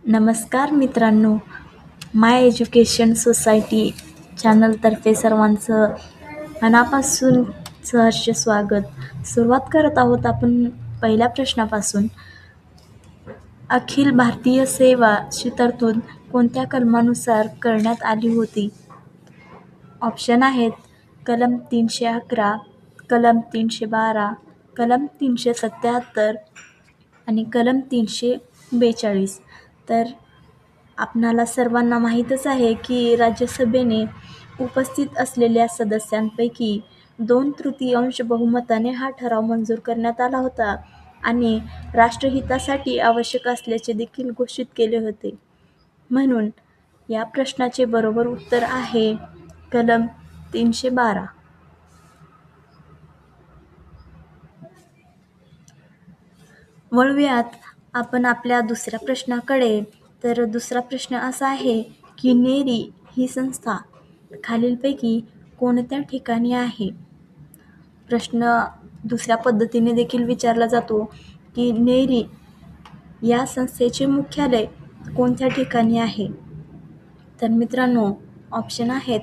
नमस्कार मित्रांनो, माय education society चॅनलतर्फे सर्वांचं मनापासून सहर्ष स्वागत. सुरुवात करत आहोत आपण पहिल्या प्रश्नापासून. अखिल भारतीय सेवा ची तरतूद कोणत्या कलमानुसार करण्यात आली होती? ऑप्शन आहेत कलम 311, कलम 312, कलम 377 आणि कलम 342. तर आपणाला सर्वांना माहीतच आहे की राज्यसभेने उपस्थित असलेल्या सदस्यांपैकी 2/3 बहुमताने हा ठराव मंजूर करण्यात आला होता आणि राष्ट्रहितासाठी आवश्यक असल्याचे देखील घोषित केले होते. म्हणून या प्रश्नाचे बरोबर उत्तर आहे कलम 312. वळूयात आपण आपल्या दुसऱ्या प्रश्नाकडे. तर दुसरा प्रश्न असा आहे की नेरी ही संस्था खालीलपैकी कोणत्या ठिकाणी आहे? प्रश्न दुसऱ्या पद्धतीने देखील विचारला जातो की नेरी या संस्थेचे मुख्यालय कोणत्या ठिकाणी आहे? तर मित्रांनो, ऑप्शन आहेत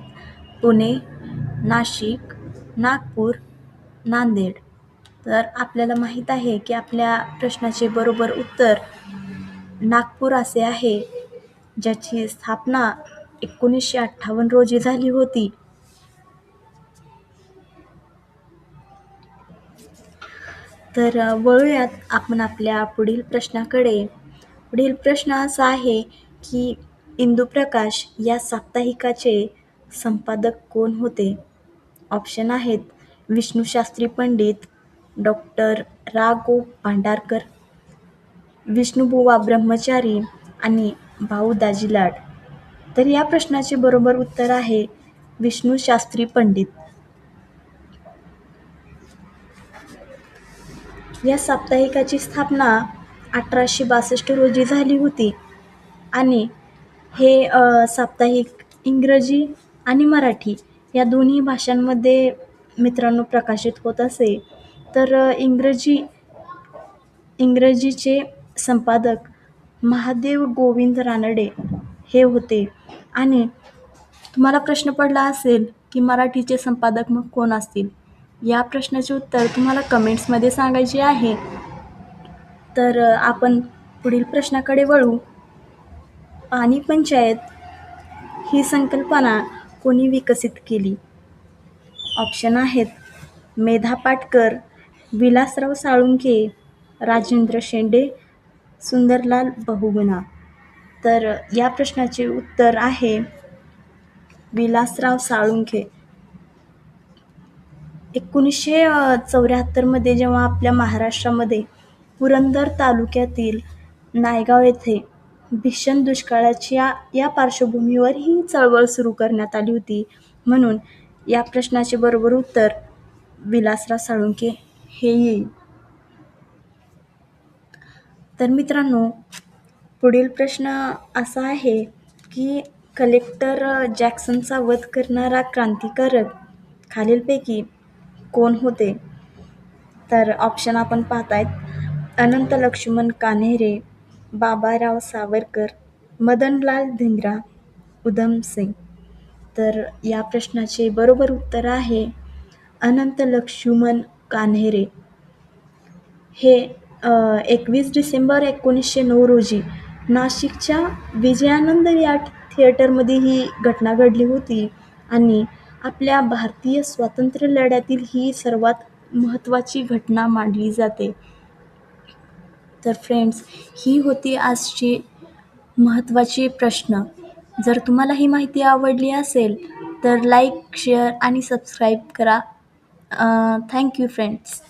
पुणे, नाशिक, नागपूर, नांदेड. तर आपल्याला माहीत आहे की आपल्या प्रश्नाचे बरोबर उत्तर नागपूर असे आहे, ज्याची स्थापना 1958 रोजी झाली होती. तर वळूयात आपण आपल्या पुढील प्रश्नाकडे. पुढील प्रश्न असा आहे की इंदुप्रकाश या साप्ताहिकाचे संपादक कोण होते? ऑप्शन आहेत विष्णुशास्त्री पंडित, डॉक्टर रा. गो. भांडारकर, विष्णुबुवा ब्रह्मचारी आणि भाऊ दाजी लाड. तर या प्रश्नाचे बरोबर उत्तर आहे विष्णुशास्त्री पंडित. या साप्ताहिकाची स्थापना 1862 रोजी झाली होती आणि हे साप्ताहिक इंग्रजी आणि मराठी या दोन्ही भाषांमध्ये मित्रांनो प्रकाशित होत असे. तर इंग्रजीचे संपादक महादेव गोविंद रानडे हे होते. आणि तुम्हाला प्रश्न पडला असेल की मराठीचे संपादक मग कोण असतील? या प्रश्नाचे उत्तर तुम्हाला कमेंट्समध्ये सांगायचे आहे. तर आपण पुढील प्रश्नाकडे वळू. पाणी पंचायत ही संकल्पना कोणी विकसित केली? ऑप्शन आहेत मेधा पाटकर, विलासराव साळुंखे, राजेंद्र शेंडे, सुंदरलाल बहुगुणा. तर या प्रश्नाचे उत्तर आहे विलासराव साळुंखे. 1974 जेव्हा आपल्या महाराष्ट्रामध्ये पुरंदर तालुक्यातील नायगाव येथे भीषण दुष्काळाच्या या पार्श्वभूमीवर ही चळवळ सुरू करण्यात आली होती. म्हणून या प्रश्नाचे बरोबर उत्तर विलासराव साळुंखे हे येईल. तर मित्रांनो, पुढील प्रश्न असा आहे की कलेक्टर जॅक्सनचा वध करणारा क्रांतिकारक खालीलपैकी कोण होते? तर ऑप्शन आपण पाहतायत अनंत लक्ष्मण कान्हेरे, बाबाराव सावरकर, मदनलाल धिंग्रा, उधम सिंग. तर या प्रश्नाचे बरोबर उत्तर आहे अनंत लक्ष्मण कान्हेरे. हे 21 डिसेंबर 1909 रोजी नाशिकच्या विजयानंद या थिएटरमध्ये ही घटना घडली होती आणि आपल्या भारतीय स्वातंत्र्य लढ्यातील ही सर्वात महत्त्वाची घटना मानली जाते. तर फ्रेंड्स, ही होती आजची महत्त्वाची प्रश्न. जर तुम्हाला ही माहिती आवडली असेल तर लाईक, शेअर आणि सबस्क्राईब करा. Thank you friends.